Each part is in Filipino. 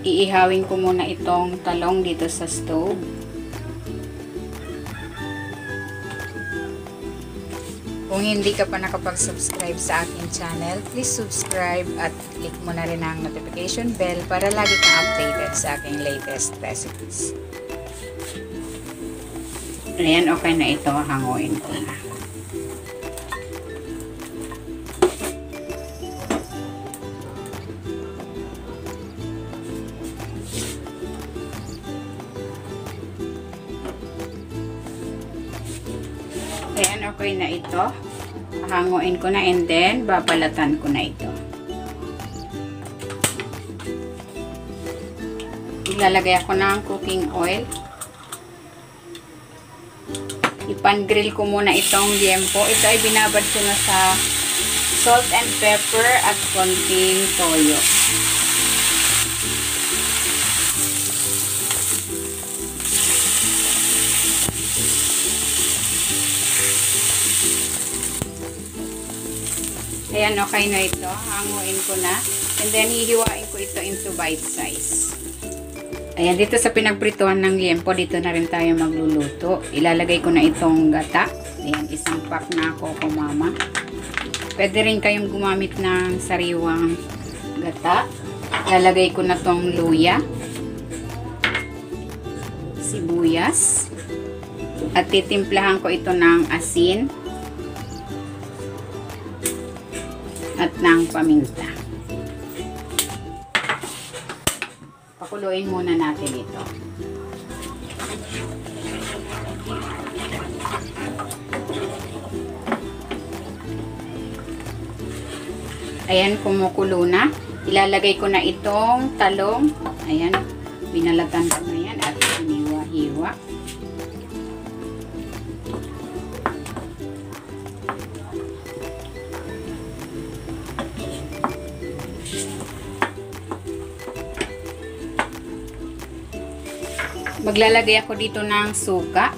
iihawin ko muna itong talong dito sa stove. Kung hindi ka pa nakapag-subscribe sa aking channel, please subscribe at click mo na rin ang notification bell para lagi kang updated sa aking latest recipes. Ayan, okay na ito. Hanguin ko na. Ayan, okay na ito. Hanguin ko na and then babalatan ko na ito. Ilalagay ako ng cooking oil. Ipan-grill ko muna itong liempo. Ito ay binabad ko na sa salt and pepper at konting toyo. Ayan, okay na ito. Hanguin ko na. And then, hihiwain ko ito into bite size. Ayan, dito sa pinagprituhan ng liempo, dito na rin tayo magluluto. Ilalagay ko na itong gata. Ayan, isang pack na ako, mama. Pwede rin kayong gumamit ng sariwang gata. Ilalagay ko na tong luya, sibuyas, at titimplahan ko ito ng asin at ng paminta. Pakuluin muna natin ito. Ayan, kumukulo na. Ilalagay ko na itong talong. Ayan, binalatan ko na yan at hiniwa-hiwa. Maglalagay ako dito ng suka.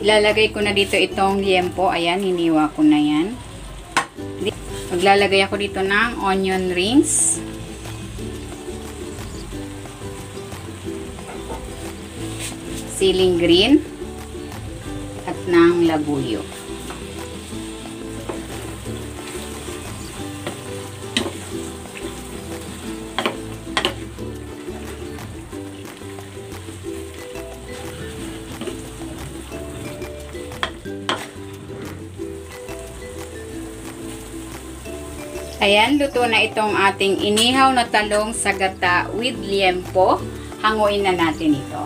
Ilalagay ko na dito itong liempo. Ayan, hiniwa ko na yan. Maglalagay ako dito ng onion rings. Siling green at ng labuyo. Ayan, luto na itong ating inihaw na talong sa gata with liempo. Hanguin na natin ito.